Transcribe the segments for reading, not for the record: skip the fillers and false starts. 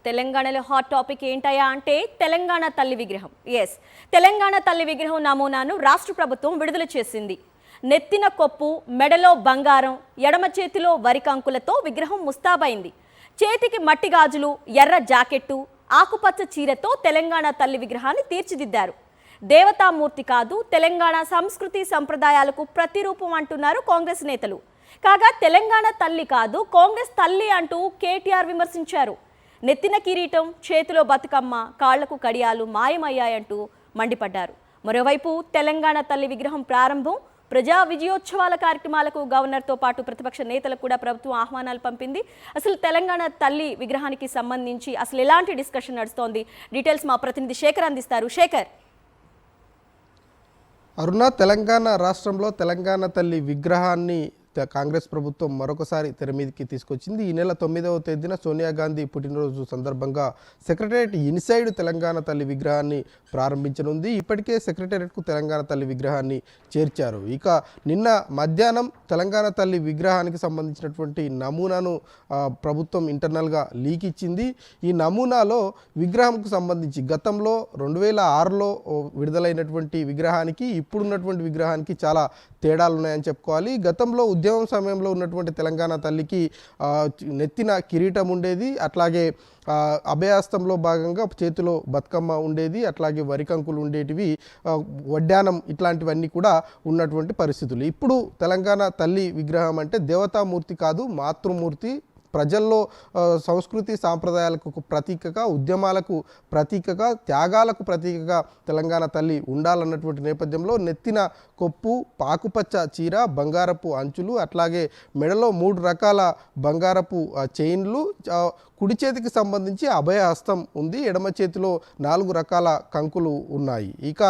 తెలంగాణలో hot topic ఏంటయ్యా అంటే తెలంగాణ తల్లి విగ్రహం. తెలంగాణ తల్లి విగ్రహం నమూనాను రాష్ట్ర ప్రభుత్వం విడుదల చేసింది. నెత్తిన కొప్పు, మెడలో బంగారం, ఎడమ చేతిలో వరి కంకులతో విగ్రహం ముస్తాబైంది. చేతికి మట్టి గాజులు, ఎర్ర జాకెట్టు, ఆకుపచ్చ చీరతో తెలంగాణ తల్లి విగ్రహాన్ని తీర్చిదిద్దారు. దేవతామూర్తి కాదు, తెలంగాణ సంస్కృతి సంప్రదాయాలకు ప్రతిరూపం అంటున్నారు కాంగ్రెస్ నేతలు. కాగా తెలంగాణ తల్లి కాదు, కాంగ్రెస్ తల్లి అంటూ కేటీఆర్ విమర్శించారు. నెత్తిన కిరీటం, చేతిలో బతుకమ్మ, కాళ్లకు కడియాలు మాయమయ్యాయంటూ మండిపడ్డారు. మరోవైపు తెలంగాణ తల్లి విగ్రహం ప్రారంభం, ప్రజా విజయోత్సవాల కార్యక్రమాలకు గవర్నర్తో పాటు ప్రతిపక్ష నేతలకు కూడా ప్రభుత్వం ఆహ్వానాలు పంపింది. అసలు తెలంగాణ తల్లి విగ్రహానికి సంబంధించి అసలు ఎలాంటి డిస్కషన్ నడుస్తోంది, డీటెయిల్స్ మా ప్రతినిధి శేఖర్ అందిస్తారు. శేఖర్. అరుణ, తెలంగాణ రాష్ట్రంలో తెలంగాణ తల్లి విగ్రహాన్ని కాంగ్రెస్ ప్రభుత్వం మరొకసారి తెర మీదకి తీసుకొచ్చింది. ఈ నెల 9వ తేదీన సోనియా గాంధీ పుట్టినరోజు సందర్భంగా సెక్రటేరియట్ ఇన్సైడ్ తెలంగాణ తల్లి విగ్రహాన్ని ప్రారంభించనుంది. ఇప్పటికే సెక్రటేరియట్కు తెలంగాణ తల్లి విగ్రహాన్ని చేర్చారు. ఇక నిన్న మధ్యాహ్నం తెలంగాణ తల్లి విగ్రహానికి సంబంధించినటువంటి నమూనాను ప్రభుత్వం ఇంటర్నల్గా లీక్ ఇచ్చింది. ఈ నమూనాలో విగ్రహంకు సంబంధించి గతంలో 2006లో విడుదలైనటువంటి విగ్రహానికి ఇప్పుడున్నటువంటి విగ్రహానికి చాలా తేడాలు ఉన్నాయని చెప్పుకోవాలి. గతంలో ఉద్యమం సమయంలో ఉన్నటువంటి తెలంగాణ తల్లికి నెత్తిన కిరీటం ఉండేది, అట్లాగే అభయహస్తంలో భాగంగా చేతిలో బతుకమ్మ ఉండేది, అట్లాగే వరికంకులు ఉండేటివి, వడ్డానం ఇట్లాంటివన్నీ కూడా ఉన్నటువంటి పరిస్థితులు. ఇప్పుడు తెలంగాణ తల్లి విగ్రహం అంటే దేవతామూర్తి కాదు, మాతృమూర్తి. ప్రజల్లో సంస్కృతి సాంప్రదాయాలకు ప్రతీకగా, ఉద్యమాలకు ప్రతీకగా, త్యాగాలకు ప్రతీకగా తెలంగాణ తల్లి ఉండాలన్నటువంటి నేపథ్యంలో నెత్తిన కొప్పు, పాకుపచ్చ చీర, బంగారపు అంచులు, అట్లాగే మెడలో 3 రకాల బంగారపు చైన్లు, కుడి చేతికి సంబంధించి అభయహస్తం ఉంది, ఎడమ చేతిలో 4 రకాల కంకులు ఉన్నాయి. ఇక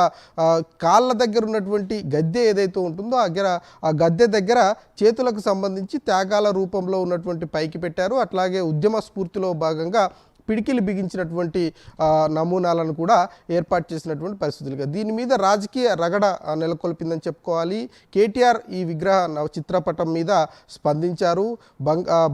కాళ్ళ దగ్గర ఉన్నటువంటి గద్దె ఏదైతే ఉంటుందో ఆ గద్దె దగ్గర చేతులకు సంబంధించి త్యాగాల రూపంలో ఉన్నటువంటి పైకి పెట్టారు. అట్లాగే ఉద్యమ స్ఫూర్తిలో భాగంగా పిడికిలు బిగించినటువంటి నమూనాలను కూడా ఏర్పాటు చేసినటువంటి పరిస్థితులుగా దీని మీద రాజకీయ రగడ నెలకొల్పిందని చెప్పుకోవాలి. కేటీఆర్ ఈ విగ్రహ చిత్రపటం మీద స్పందించారు.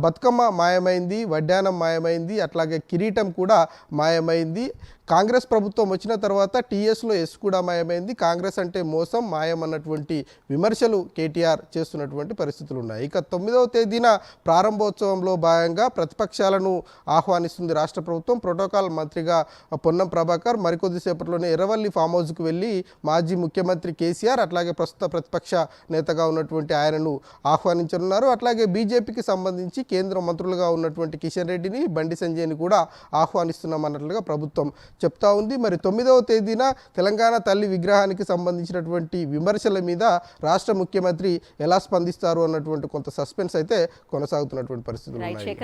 బతుకమ్మ మాయమైంది, వడ్డానం మాయమైంది, అట్లాగే కిరీటం కూడా మాయమైంది. కాంగ్రెస్ ప్రభుత్వం వచ్చిన తర్వాత టీఎస్లో ఎస్ కూడా మాయమైంది. కాంగ్రెస్ అంటే మోసం, మాయం అన్నటువంటి విమర్శలు కేటీఆర్ చేస్తున్నటువంటి పరిస్థితులు ఉన్నాయి. ఇక 9వ తేదీన ప్రారంభోత్సవంలో భాగంగా ప్రతిపక్షాలను ఆహ్వానిస్తుంది రాష్ట్ర ప్రభుత్వం. ప్రోటోకాల్ మంత్రిగా పొన్నం ప్రభాకర్ మరికొద్దిసేపట్లోనే ఎర్రవల్లి ఫామ్ హౌస్కు వెళ్ళి మాజీ ముఖ్యమంత్రి కేసీఆర్, అట్లాగే ప్రస్తుత ప్రతిపక్ష నేతగా ఉన్నటువంటి ఆయనను ఆహ్వానించనున్నారు. అట్లాగే బీజేపీకి సంబంధించి కేంద్ర మంత్రులుగా ఉన్నటువంటి కిషన్ రెడ్డిని, బండి సంజయ్ని కూడా ఆహ్వానిస్తున్నామన్నట్లుగా ప్రభుత్వం చెప్తా ఉంది. మరి 9వ తేదీన తెలంగాణ తల్లి విగ్రహానికి సంబంధించినటువంటి విమర్శల మీద రాష్ట్ర ముఖ్యమంత్రి ఎలా స్పందిస్తారు అన్నటువంటి కొంత సస్పెన్స్ అయితే కొనసాగుతున్నటువంటి పరిస్థితులు ఉన్నాయి.